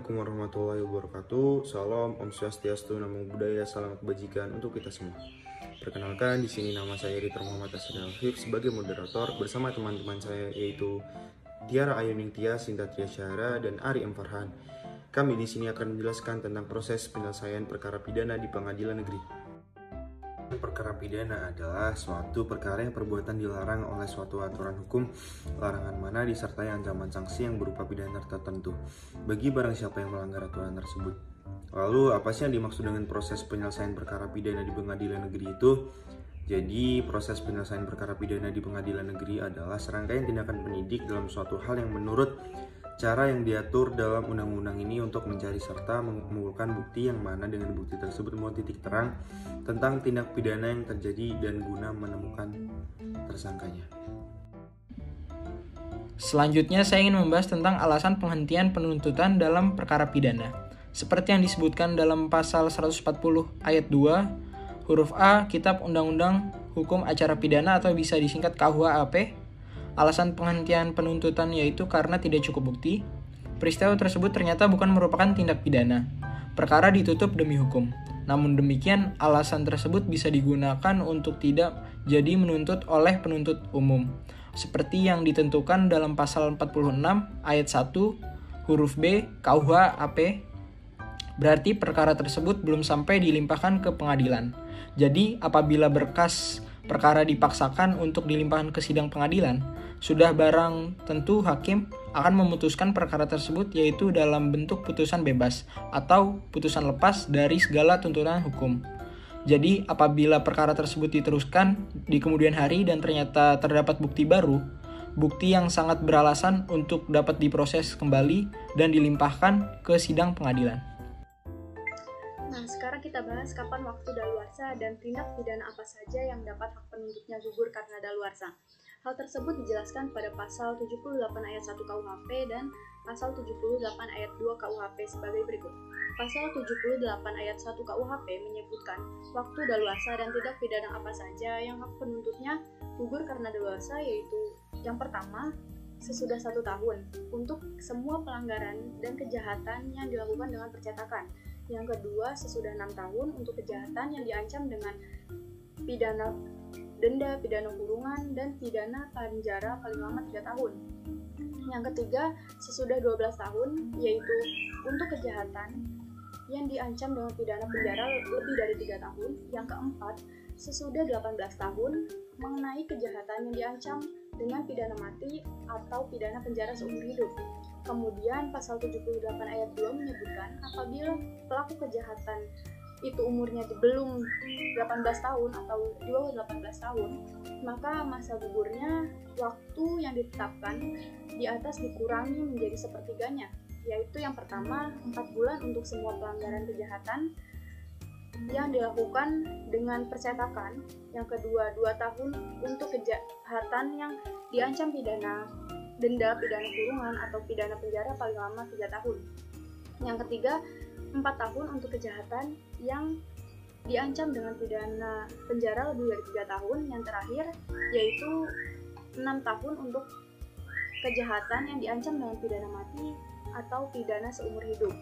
Assalamualaikum warahmatullahi wabarakatuh. Salam, Om Swastiastu, Namo Buddhaya, salam kebajikan untuk kita semua. Perkenalkan, di sini nama saya Ritor Muhammad Asrul Hif sebagai moderator bersama teman-teman saya yaitu Tiara Ayuning Tia, Sinta Tia Syahra, dan Ari M. Farhan. Kami di sini akan menjelaskan tentang proses penyelesaian perkara pidana di pengadilan negeri. Perkara pidana adalah suatu perkara yang perbuatan dilarang oleh suatu aturan hukum, larangan mana disertai ancaman sanksi yang berupa pidana tertentu bagi barang siapa yang melanggar aturan tersebut. Lalu apa sih yang dimaksud dengan proses penyelesaian perkara pidana di pengadilan negeri itu? Jadi proses penyelesaian perkara pidana di pengadilan negeri adalah serangkaian tindakan penyidik dalam suatu hal yang menurut cara yang diatur dalam undang-undang ini untuk mencari serta mengumpulkan bukti yang mana dengan bukti tersebut membuat titik terang tentang tindak pidana yang terjadi dan guna menemukan tersangkanya. Selanjutnya saya ingin membahas tentang alasan penghentian penuntutan dalam perkara pidana. Seperti yang disebutkan dalam pasal 140 ayat 2 huruf A Kitab Undang-Undang Hukum Acara Pidana atau bisa disingkat KUHAP. Alasan penghentian penuntutan yaitu karena tidak cukup bukti. Peristiwa tersebut ternyata bukan merupakan tindak pidana. Perkara ditutup demi hukum. Namun demikian, alasan tersebut bisa digunakan untuk tidak jadi menuntut oleh penuntut umum. Seperti yang ditentukan dalam pasal 46 ayat 1 huruf B KUHAP. Berarti perkara tersebut belum sampai dilimpahkan ke pengadilan. Jadi apabila berkas perkara dipaksakan untuk dilimpahkan ke sidang pengadilan, sudah barang tentu hakim akan memutuskan perkara tersebut yaitu dalam bentuk putusan bebas atau putusan lepas dari segala tuntutan hukum. Jadi apabila perkara tersebut diteruskan di kemudian hari dan ternyata terdapat bukti baru, bukti yang sangat beralasan untuk dapat diproses kembali dan dilimpahkan ke sidang pengadilan. Nah, sekarang kita bahas kapan waktu daluarsa dan tindak pidana apa saja yang dapat hak penuntutnya gugur karena daluarsa. Hal tersebut dijelaskan pada pasal 78 ayat 1 KUHP dan pasal 78 ayat 2 KUHP sebagai berikut. Pasal 78 ayat 1 KUHP menyebutkan waktu daluarsa dan tindak pidana apa saja yang hak penuntutnya gugur karena daluarsa, yaitu yang pertama, sesudah 1 tahun untuk semua pelanggaran dan kejahatan yang dilakukan dengan percetakan. Yang kedua, sesudah 6 tahun untuk kejahatan yang diancam dengan pidana denda, pidana kurungan, dan pidana penjara paling lama 3 tahun. Yang ketiga, sesudah 12 tahun, yaitu untuk kejahatan yang diancam dengan pidana penjara lebih dari 3 tahun. Yang keempat, sesudah 18 tahun mengenai kejahatan yang diancam dengan pidana mati atau pidana penjara seumur hidup. Kemudian pasal 78 ayat 2 menyebutkan apabila pelaku kejahatan itu umurnya belum 18 tahun atau di bawah 18 tahun, maka masa gugurnya waktu yang ditetapkan di atas dikurangi menjadi sepertiganya, yaitu yang pertama 4 bulan untuk semua pelanggaran kejahatan yang dilakukan dengan percetakan, yang kedua 2 tahun untuk kejahatan yang diancam pidana denda, pidana kurungan, atau pidana penjara paling lama 3 tahun. Yang ketiga, 4 tahun untuk kejahatan yang diancam dengan pidana penjara lebih dari 3 tahun. Yang terakhir, yaitu 6 tahun untuk kejahatan yang diancam dengan pidana mati atau pidana seumur hidup.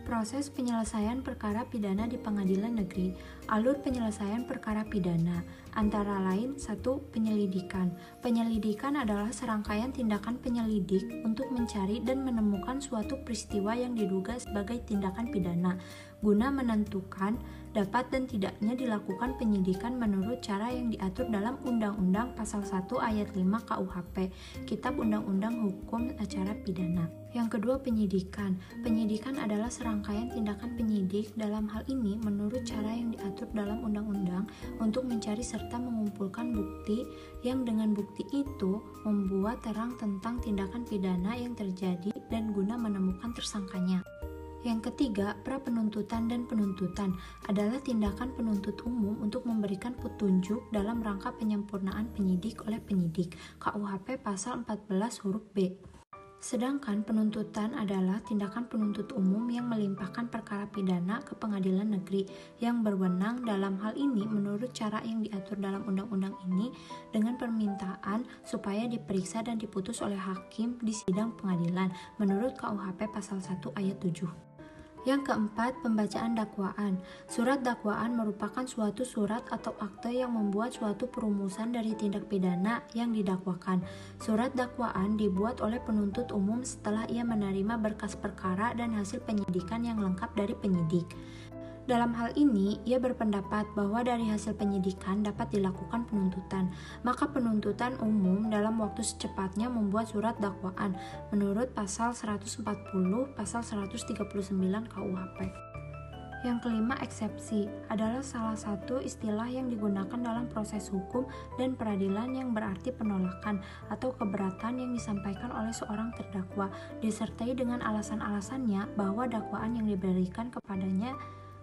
Proses penyelesaian perkara pidana di pengadilan negeri. Alur penyelesaian perkara pidana antara lain 1. Penyelidikan. Penyelidikan adalah serangkaian tindakan penyelidik untuk mencari dan menemukan suatu peristiwa yang diduga sebagai tindakan pidana guna menentukan dapat dan tidaknya dilakukan penyidikan menurut cara yang diatur dalam Undang-Undang Pasal 1 Ayat 5 KUHP, Kitab Undang-Undang Hukum Acara Pidana. Yang kedua, penyidikan. Penyidikan adalah serangkaian tindakan penyidik dalam hal ini menurut cara yang diatur dalam undang-undang untuk mencari serta mengumpulkan bukti yang dengan bukti itu membuat terang tentang tindakan pidana yang terjadi dan guna menemukan tersangkanya. Yang ketiga, pra-penuntutan dan penuntutan adalah tindakan penuntut umum untuk memberikan petunjuk dalam rangka penyempurnaan penyidik oleh penyidik. KUHP Pasal 14 huruf B. Sedangkan penuntutan adalah tindakan penuntut umum yang melimpahkan perkara pidana ke pengadilan negeri yang berwenang dalam hal ini menurut cara yang diatur dalam undang-undang ini dengan permintaan supaya diperiksa dan diputus oleh hakim di sidang pengadilan menurut KUHP pasal 1 ayat 7. Yang keempat, pembacaan dakwaan. Surat dakwaan merupakan suatu surat atau akte yang membuat suatu perumusan dari tindak pidana yang didakwakan. Surat dakwaan dibuat oleh penuntut umum setelah ia menerima berkas perkara dan hasil penyidikan yang lengkap dari penyidik. Dalam hal ini, ia berpendapat bahwa dari hasil penyidikan dapat dilakukan penuntutan. Maka penuntutan umum dalam waktu secepatnya membuat surat dakwaan menurut pasal 140, pasal 139 KUHP. Yang kelima, eksepsi adalah salah satu istilah yang digunakan dalam proses hukum dan peradilan yang berarti penolakan atau keberatan yang disampaikan oleh seorang terdakwa, disertai dengan alasan-alasannya bahwa dakwaan yang diberikan kepadanya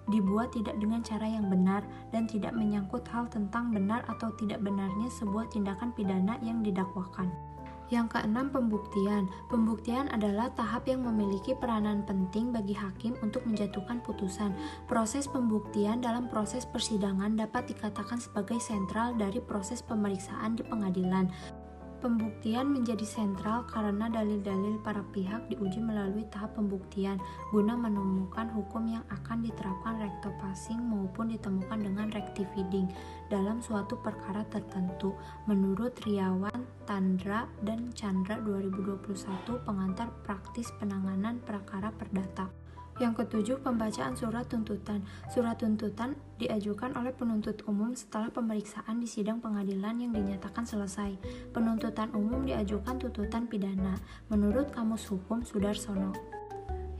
dibuat tidak dengan cara yang benar dan tidak menyangkut hal tentang benar atau tidak benarnya sebuah tindakan pidana yang didakwakan. Yang keenam, pembuktian. Pembuktian adalah tahap yang memiliki peranan penting bagi hakim untuk menjatuhkan putusan. Proses pembuktian dalam proses persidangan dapat dikatakan sebagai sentral dari proses pemeriksaan di pengadilan. Pembuktian menjadi sentral karena dalil-dalil para pihak diuji melalui tahap pembuktian guna menemukan hukum yang akan diterapkan recto passing maupun ditemukan dengan rectifying dalam suatu perkara tertentu menurut Riawan, Tandra, dan Chandra 2021 pengantar praktis penanganan perkara perdata. Yang ketujuh, pembacaan surat tuntutan. Surat tuntutan diajukan oleh penuntut umum setelah pemeriksaan di sidang pengadilan yang dinyatakan selesai. Penuntutan umum diajukan tuntutan pidana menurut Kamus Hukum Sudarsono.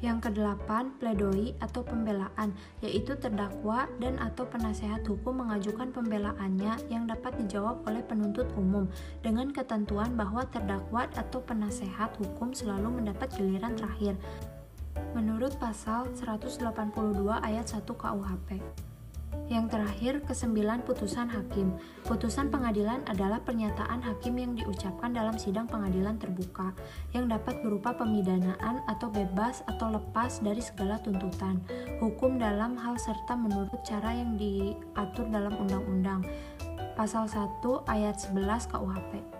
Yang kedelapan, pledoi atau pembelaan, yaitu terdakwa dan atau penasehat hukum mengajukan pembelaannya yang dapat dijawab oleh penuntut umum dengan ketentuan bahwa terdakwa atau penasehat hukum selalu mendapat giliran terakhir menurut pasal 182 ayat 1 KUHP. Yang terakhir, kesembilan, putusan hakim. Putusan pengadilan adalah pernyataan hakim yang diucapkan dalam sidang pengadilan terbuka, yang dapat berupa pemidanaan atau bebas atau lepas dari segala tuntutan, hukum dalam hal serta menurut cara yang diatur dalam undang-undang. Pasal 1 ayat 11 KUHP.